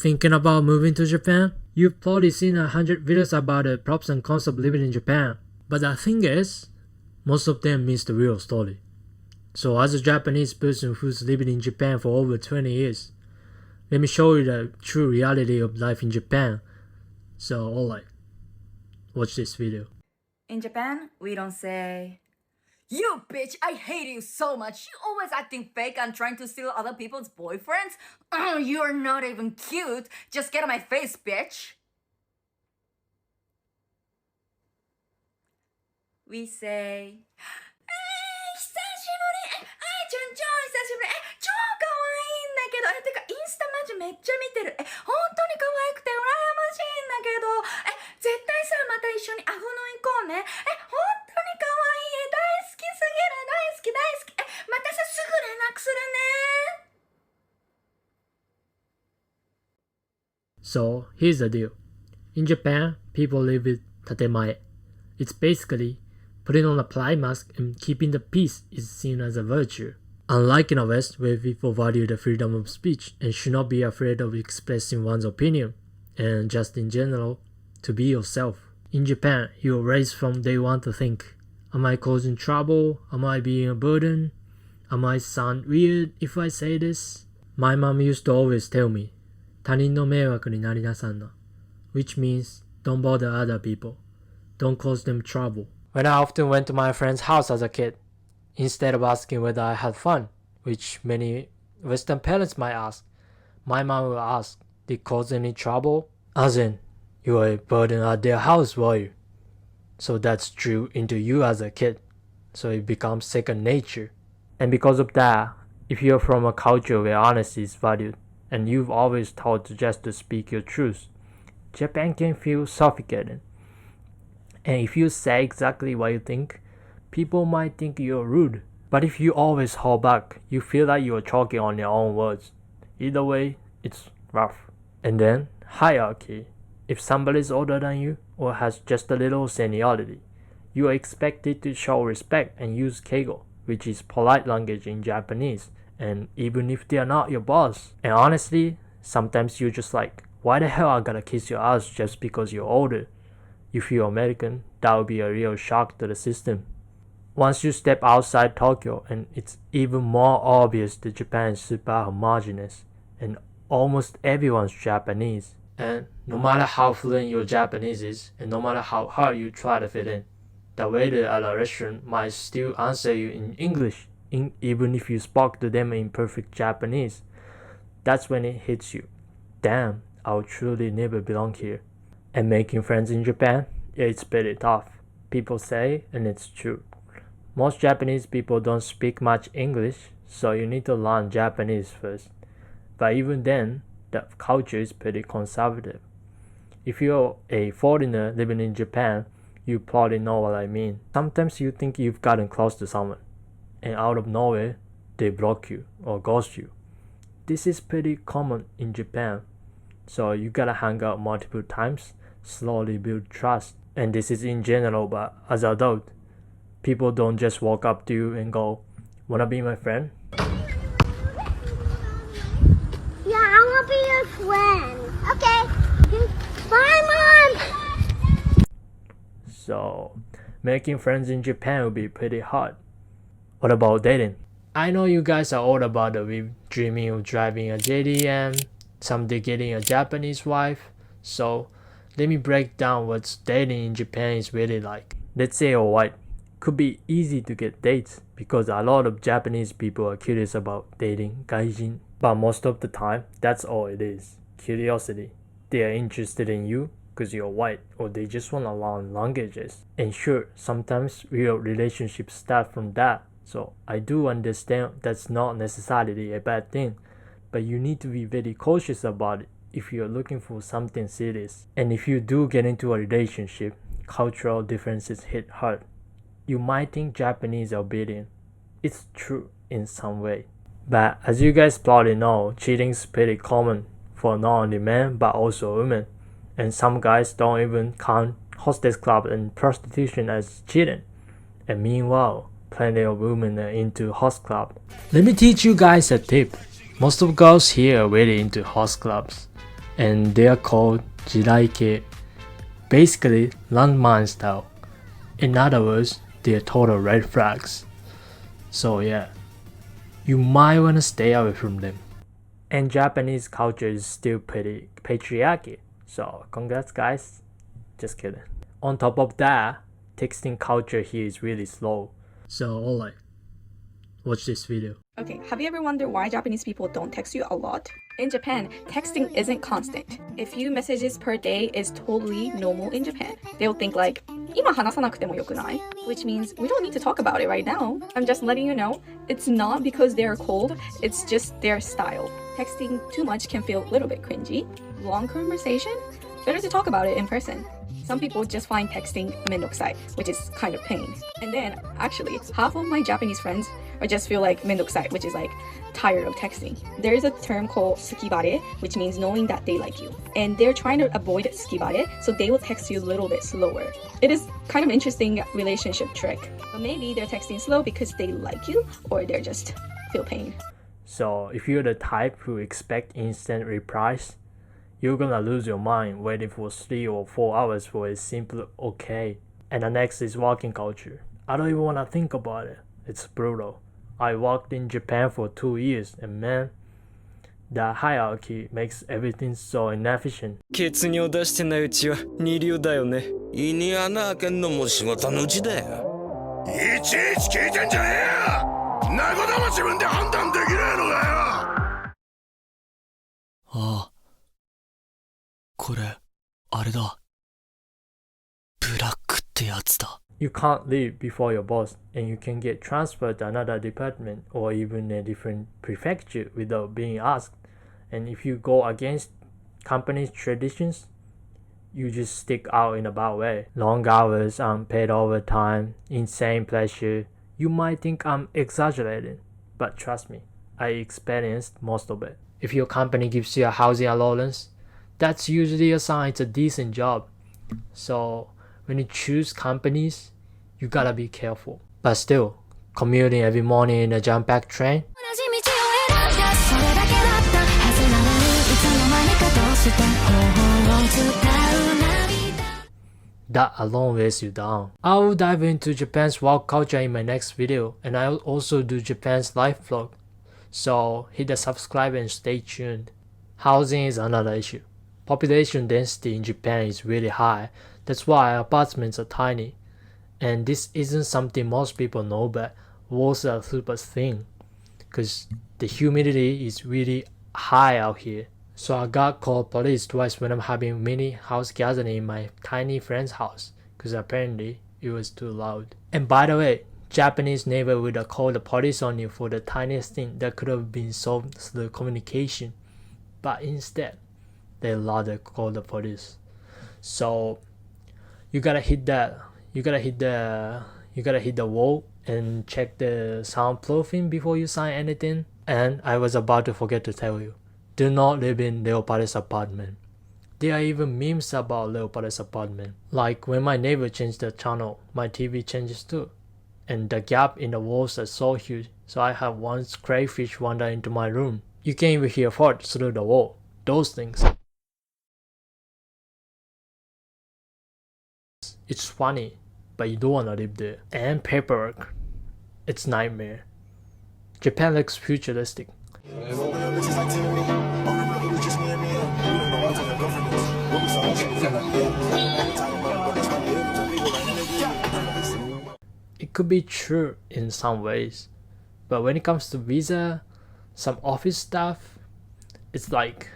Thinking about moving to Japan? You've probably seen 100 videos about the pros and cons of living in Japan. But the thing is, most of them miss the real story. So as a Japanese person who's living in Japan for over 20 years, let me show you the true reality of life in Japan. So alright, watch this video. In Japan, we don't say, "You bitch, I hate you so much. You always acting fake and trying to steal other people's boyfriends. Oh, you're not even cute. Just get on my face, bitch." We say, 久しぶり。あいちゃん超久しぶり。超可愛いんだけど。てか、インスタマジめっちゃ見てる。本当に可愛くて羨ましいんだけど。絶対さ、また一緒にアフノ行こうね。本当に可愛い。大好きすぎる。大好き大好き。またさ、すぐ連絡するね。So here's the deal. In Japan, people live with tatemae. It's basically putting on a polite mask and keeping the peace is seen as a virtue. Unlike in the West, where people value the freedom of speech and should not be afraid of expressing one's opinion, and just in general, to be yourself. In Japan, you're raised from day one to think, am I causing trouble? Am I being a burden? Am I sound weird if I say this? My mom used to always tell me, 他人の迷惑になりなさんな, which means don't bother other people. Don't cause them trouble. When I often went to my friend's house as a kid, instead of asking whether I had fun, which many Western parents might ask, my mom would ask, did it cause any trouble? As in, you were a burden at their house, were you? So that's drew into you as a kid, so it becomes second nature. And because of that, if you're from a culture where honesty is valued, and you've always taught just to speak your truth, Japan can feel suffocating. And if you say exactly what you think, people might think you're rude. But if you always hold back, you feel like you're choking on your own words. Either way, it's rough. And then, hierarchy. If somebody's older than you, or has just a little seniority, you are expected to show respect and use keigo, which is polite language in Japanese, and even if they are not your boss. And honestly, sometimes you're just like, why the hell I gotta kiss your ass just because you're older? If you're American, that would be a real shock to the system. Once you step outside Tokyo, and it's even more obvious that Japan is super homogeneous, and almost everyone's Japanese. And no matter how fluent your Japanese is, and no matter how hard you try to fit in, the waiter at a restaurant might still answer you in English, even if you spoke to them in perfect Japanese. That's when it hits you. Damn, I'll truly never belong here. And making friends in Japan, it's pretty tough. People say, and it's true. Most Japanese people don't speak much English, so you need to learn Japanese first. But even then, the culture is pretty conservative. If you're a foreigner living in Japan, you probably know what I mean. Sometimes you think you've gotten close to someone, and out of nowhere, they block you or ghost you. This is pretty common in Japan, so you gotta hang out multiple times, slowly build trust. And this is in general, but as an adult, people don't just walk up to you and go, wanna be my friend? Yeah, I wanna be your friend. Okay. Bye, Mom! So, making friends in Japan would be pretty hard. What about dating? I know you guys are all about the dreaming of driving a JDM, someday getting a Japanese wife, so let me break down what dating in Japan is really like. Let's say you're white. Could be easy to get dates because a lot of Japanese people are curious about dating gaijin. But most of the time, that's all it is. Curiosity. They are interested in you because you're white, or they just want to learn languages. And sure, sometimes real relationships start from that. So I do understand that's not necessarily a bad thing, but you need to be very cautious about it if you're looking for something serious. And if you do get into a relationship, cultural differences hit hard. You might think Japanese are obedient. It's true in some way. But as you guys probably know, cheating is pretty common for not only men but also women. And some guys don't even count hostess club and prostitution as cheating. And meanwhile, plenty of women are into host club. Let me teach you guys a tip. Most of girls here are really into host clubs. and they are called jiraike, basically landmine style. In other words, they are total red flags. So yeah, you might want to stay away from them. And Japanese culture is still pretty patriarchy, so congrats guys. Just kidding. On top of that, texting culture here is really slow. So alright, watch this video. Okay, have you ever wondered why Japanese people don't text you a lot? In Japan, texting isn't constant. A few messages per day is totally normal in Japan. They'll think like, 今話さなくてもよくない? Which means we don't need to talk about it right now. I'm just letting you know, it's not because they're cold, it's just their style. Texting too much can feel a little bit cringy. Long conversation? Better to talk about it in person. Some people just find texting めんどくさい, which is kind of pain. And then, actually, half of my Japanese friends just feel like めんどくさい, which is like tired of texting. There is a term called sukibare, which means knowing that they like you. And they're trying to avoid sukibare, so they will text you a little bit slower. It is kind of interesting relationship trick. But maybe they're texting slow because they like you, or they're just feel pain. So if you're the type who expect instant replies, you're gonna lose your mind waiting for 3 or 4 hours for a simple okay. And the next is working culture. I don't even wanna think about it. It's brutal. I worked in Japan for 2 years and man, the hierarchy makes everything so inefficient. 血尿出してないうちは二流だよね。胃に穴開けんのも仕事のうちだよ。いちいち聞いてんじゃねえよ。んなことも自分で判断できねえのかよ。ああ。これ、あれだ。ブラックってやつだ。You can't leave before your boss, and you can get transferred to another department or even a different prefecture without being asked. And if you go against company's traditions, you just stick out in a bad way. Long hours, unpaid overtime, insane pressure. You might think I'm exaggerating, but trust me, I experienced most of it. If your company gives you a housing allowance, that's usually a sign it's a decent job. So when you choose companies, you gotta be careful. But still, commuting every morning in a jam-packed train, that alone weighs you down. I will dive into Japan's work culture in my next video, and I'll also do Japan's life vlog. So hit the subscribe and stay tuned. Housing is another issue. Population density in Japan is really high. That's why apartments are tiny. And this isn't something most people know, but walls are super thin because the humidity is really high out here. So I got called police twice when I'm having mini house gathering in my tiny friend's house because apparently it was too loud. And by the way, Japanese never would have called the police on you for the tiniest thing that could have been solved through communication. But instead, they rather call the police. So you gotta hit the wall and check the soundproofing before you sign anything. And I was about to forget to tell you, do not live in Leopardo's apartment. There are even memes about Leopardo's apartment. Like when my neighbor changed the channel, my TV changes too. And the gap in the walls are so huge, so I have one crayfish wander into my room. You can even hear farts through the wall. Those things. It's funny, but you don't want to live there. And paperwork. It's nightmare. Japan looks futuristic. It could be true in some ways, but when it comes to visa, some office stuff, it's like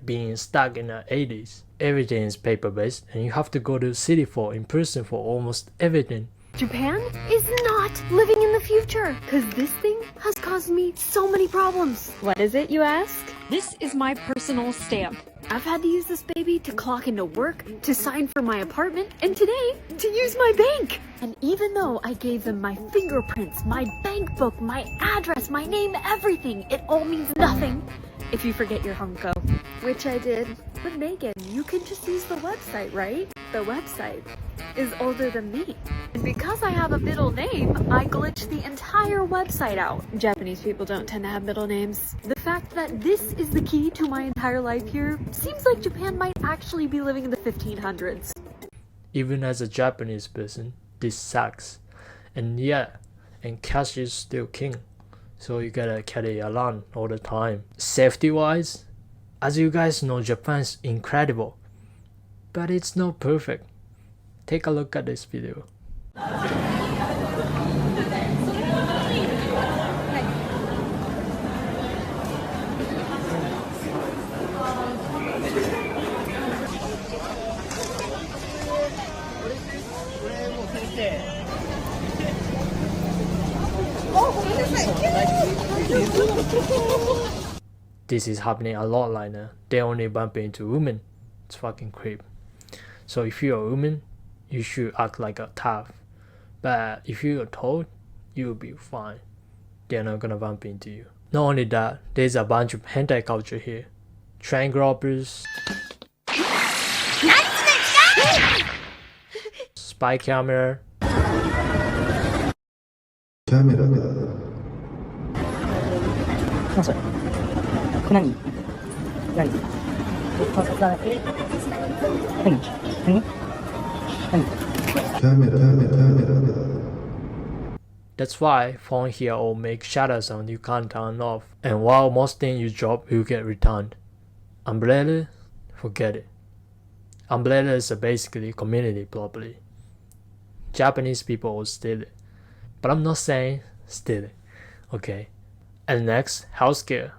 being stuck in the 80s. Everything is paper-based and you have to go to city for in person for almost everything. Japan is not living in the future, because this thing has caused me so many problems. What is it, you ask? This is my personal stamp. I've had to use this baby to clock into work, to sign for my apartment, and today, to use my bank. And even though I gave them my fingerprints, my bank book, my address, my name, everything, it all means nothing if you forget your Hunko. Which I did. But Megan, you can just use the website, right? The website. is older than me. And because I have a middle name, I glitched the entire website out. Japanese people don't tend to have middle names. The fact that this is the key to my entire life here seems like Japan might actually be living in the 1500s. Even as a Japanese person, this sucks. And yeah, and cash is still king. So you gotta carry around all the time. Safety wise, as you guys know, Japan's incredible. But it's not perfect. Take a look at this video. This is happening a lot like that. They only bump into women. It's fucking creep. So if you're a woman, you should act like a tough. But if you're told, you'll be fine. They're not gonna bump into you. Not only that, there's a bunch of hentai culture here. Train robbers, spy camera, That's why phone here will make shutter sound you can't turn off, and while most things you drop will get returned. Umbrella? Forget it. Umbrella is basically community property. Japanese people will steal it. But I'm not saying steal it, okay? And next, healthcare.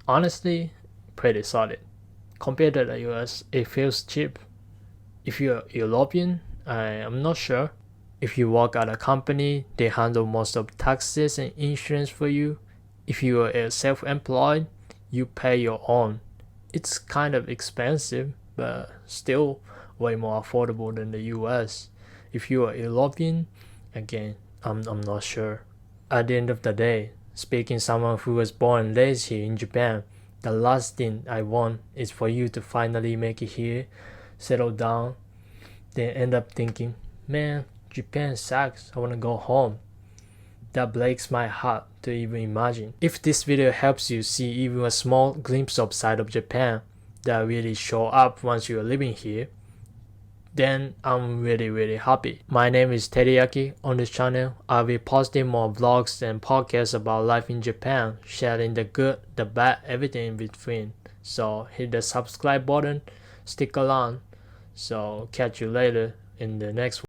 Honestly, pretty solid. Compared to the US, it feels cheap. If you're European, I'm not sure. If you work at a company, they handle most of taxes and insurance for you. If you are self-employed, you pay your own. It's kind of expensive, but still way more affordable than the US. If you are European, again, I'm not sure. At the end of the day, speaking someone who was born and raised here in Japan, the last thing I want is for you to finally make it here, settle down, then end up thinking, man, Japan sucks, I wanna go home. That breaks my heart to even imagine. If this video helps you see even a small glimpse of side of Japan that really show up once you're living here, then I'm really happy. My name is Teriyaki. On this channel, I'll be posting more vlogs and podcasts about life in Japan, sharing the good, the bad, everything in between. So hit the subscribe button, stick around. So catch you later in the next one.